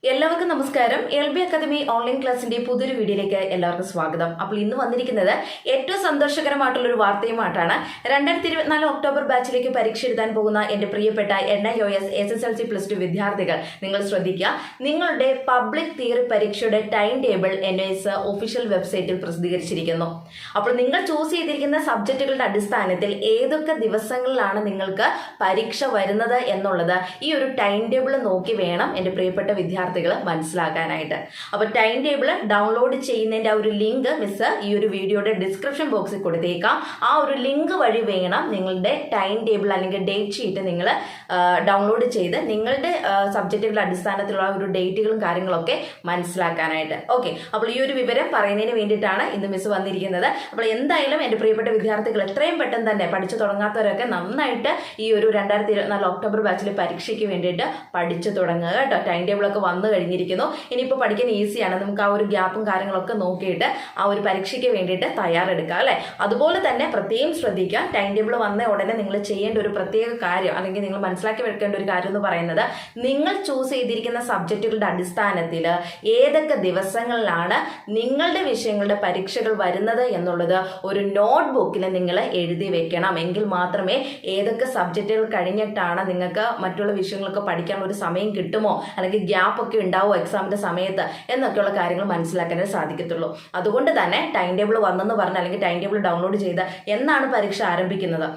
എല്ലാവർക്കും നമസ്കാരം. LB academy online ക്ലാസിന്റെ പുതിയൊരു വീഡിയോയിലേക്ക് എല്ലാവർക്കും സ്വാഗതം. അപ്പോൾ ഇന്ന് വന്നിരിക്കുന്നത് ഏറ്റവും സന്തോഷകരമായിട്ടുള്ള ഒരു വാർത്തയുമായിട്ടാണ്. 2024 ഒക്ടോബർ ബാച്ചിലേക്ക് പരീക്ഷ എഴുതാൻ പോകുന്ന എന്റെ പ്രിയപ്പെട്ട NIOS SSLC +2 വിദ്യാർത്ഥികൾ നിങ്ങൾ ശ്രദ്ധിക്കുക. നിങ്ങളുടെ പബ്ലിക് തിയറി പരീക്ഷയുടെ ടൈം ടേബിൾ NIOS ഒഫീഷ്യൽ വെബ്സൈറ്റിൽ പ്രസിദ്ധീകരിച്ചിരിക്കുന്നു. അപ്പോൾ നിങ്ങൾ ചൂസ് ചെയ്തിരിക്കുന്ന സബ്ജക്റ്റുകളുടെ അടിസ്ഥാനത്തിൽ ഏതൊക്കെ ദിവസങ്ങളിലാണ് നിങ്ങൾക്ക് പരീക്ഷ വരുന്നത് എന്നുള്ളത് ഈ ഒരു ടൈം ടേബിൾ നോക്കി വേണം എന്റെ പ്രിയപ്പെട്ട വിദ്യാർത്ഥികൾ മനസ്സിലാക്കാനായിട്ട്. അപ്പൊ ടൈം ടേബിൾ ഡൗൺലോഡ് ചെയ്യുന്നതിന്റെ ആ ഒരു ലിങ്ക് മിസ് ഈ ഒരു വീഡിയോയുടെ ഡിസ്ക്രിപ്ഷൻ ബോക്സിൽ കൊടുത്തേക്കാം. ആ ഒരു ലിങ്ക് വഴി വേണം നിങ്ങളുടെ ടൈം ടേബിൾ അല്ലെങ്കിൽ ഡേറ്റ് ഷീറ്റ് നിങ്ങൾ ഡൗൺലോഡ് ചെയ്ത് നിങ്ങളുടെ സബ്ജക്റ്റുകളുടെ അടിസ്ഥാനത്തിലുള്ള ഒരു ഡേറ്റുകളും കാര്യങ്ങളൊക്കെ മനസ്സിലാക്കാനായിട്ട്. ഓക്കെ, അപ്പോൾ ഈ ഒരു വിവരം പറയുന്നതിന് വേണ്ടിയിട്ടാണ് ഇന്ന് മിസ് വന്നിരിക്കുന്നത്. അപ്പോൾ എന്തായാലും എൻ്റെ പ്രിയപ്പെട്ട വിദ്യാർത്ഥികൾ എത്രയും പെട്ടെന്ന് തന്നെ പഠിച്ചു തുടങ്ങാത്തവരൊക്കെ നന്നായിട്ട് ഈ ഒരു 2024 ഒക്ടോബർ ബാച്ചിലെ പരീക്ഷയ്ക്ക് വേണ്ടിയിട്ട് പഠിച്ചു തുടങ്ങുക കേട്ടോ. ടൈം ടേബിളൊക്കെ വന്നു കഴിഞ്ഞിരിക്കുന്നു. ഇനിയിപ്പോൾ പഠിക്കാൻ ഈസിയാണ്. നമുക്ക് ആ ഒരു ഗ്യാപ്പും കാര്യങ്ങളൊക്കെ നോക്കിയിട്ട് ആ ഒരു പരീക്ഷയ്ക്ക് വേണ്ടിയിട്ട് തയ്യാറെടുക്കുക അല്ലേ. അതുപോലെ തന്നെ പ്രത്യേകം ശ്രദ്ധിക്കുക, ടൈം ടേബിൾ വന്ന ഉടനെ നിങ്ങൾ ചെയ്യേണ്ട ഒരു പ്രത്യേക കാര്യം അല്ലെങ്കിൽ നിങ്ങൾ മനസ്സിലാക്കി വെക്കേണ്ട ഒരു കാര്യം എന്ന് പറയുന്നത്, നിങ്ങൾ ചൂസ് ചെയ്തിരിക്കുന്ന സബ്ജക്റ്റുകളുടെ അടിസ്ഥാനത്തിൽ ഏതൊക്കെ ദിവസങ്ങളിലാണ് നിങ്ങളുടെ വിഷയങ്ങളുടെ പരീക്ഷകൾ വരുന്നത് എന്നുള്ളത് ഒരു നോട്ട് ബുക്കിൽ നിങ്ങൾ എഴുതി വെക്കണം. എങ്കിൽ മാത്രമേ ഏതൊക്കെ സബ്ജക്റ്റുകൾ കഴിഞ്ഞിട്ടാണ് നിങ്ങൾക്ക് മറ്റുള്ള വിഷയങ്ങളൊക്കെ പഠിക്കാനുള്ള ഒരു സമയം കിട്ടുമോ അല്ലെങ്കിൽ ഗ്യാപ്പ് ഒക്കെ ഉണ്ടാവുമോ എക്സാമിന്റെ സമയത്ത് എന്നൊക്കെയുള്ള കാര്യങ്ങൾ മനസ്സിലാക്കാനായിട്ട് സാധിക്കത്തുള്ളൂ. അതുകൊണ്ട് തന്നെ ടൈം ടേബിൾ വന്നെന്ന് പറഞ്ഞ് അല്ലെങ്കിൽ ടൈം ടേബിൾ ഡൗൺലോഡ് ചെയ്ത് എന്നാണ് പരീക്ഷ ആരംഭിക്കുന്നത്,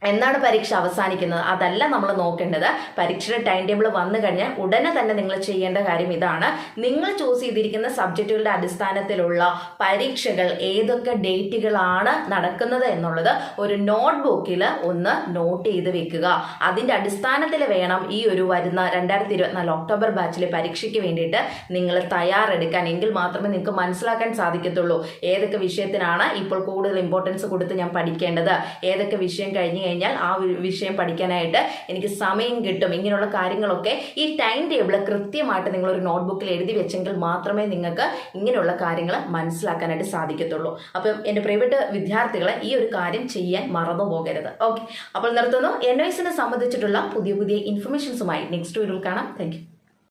എന്നാണ് പരീക്ഷ അവസാനിക്കുന്നത്, അതല്ല നമ്മൾ നോക്കേണ്ടത്. പരീക്ഷയുടെ ടൈം ടേബിൾ വന്നു കഴിഞ്ഞാൽ ഉടനെ തന്നെ നിങ്ങൾ ചെയ്യേണ്ട കാര്യം ഇതാണ്. നിങ്ങൾ ചൂസ് ചെയ്തിരിക്കുന്ന സബ്ജക്റ്റുകളുടെ അടിസ്ഥാനത്തിലുള്ള പരീക്ഷകൾ ഏതൊക്കെ ഡേറ്റുകളാണ് നടക്കുന്നത് എന്നുള്ളത് ഒരു നോട്ട് ബുക്കിൽ ഒന്ന് നോട്ട് ചെയ്ത് വെക്കുക. അതിൻ്റെ അടിസ്ഥാനത്തിൽ വേണം ഈ ഒരു വരുന്ന 2024 ഒക്ടോബർ ബാച്ചിലെ പരീക്ഷയ്ക്ക് വേണ്ടിയിട്ട് നിങ്ങൾ തയ്യാറെടുക്കാൻ. എങ്കിൽ മാത്രമേ നിങ്ങൾക്ക് മനസ്സിലാക്കാൻ സാധിക്കത്തുള്ളൂ ഏതൊക്കെ വിഷയത്തിനാണ് ഇപ്പോൾ കൂടുതൽ ഇമ്പോർട്ടൻസ് കൊടുത്ത് ഞാൻ പഠിക്കേണ്ടത്, ഏതൊക്കെ വിഷയം കഴിഞ്ഞ് കഴിഞ്ഞാൽ ആ വിഷയം പഠിക്കാനായിട്ട് എനിക്ക് സമയം കിട്ടും. ഇങ്ങനെയുള്ള കാര്യങ്ങളൊക്കെ ഈ ടൈം ടേബിൾ കൃത്യമായിട്ട് നിങ്ങളൊരു നോട്ട്ബുക്കിൽ എഴുതി വെച്ചെങ്കിൽ മാത്രമേ നിങ്ങൾക്ക് ഇങ്ങനെയുള്ള കാര്യങ്ങൾ മനസ്സിലാക്കാനായിട്ട് സാധിക്കത്തുള്ളൂ. അപ്പം എൻ്റെ പ്രിയപ്പെട്ട വിദ്യാർത്ഥികളെ ഈ ഒരു കാര്യം ചെയ്യാൻ മറന്നു പോകരുത്. ഓക്കെ, അപ്പോൾ നിർത്തുന്നു. NIOSനെ സംബന്ധിച്ചിട്ടുള്ള പുതിയ ഇൻഫർമേഷൻസുമായി നെക്സ്റ്റ് വീഡിയോയിൽ കാണാം. Thank you.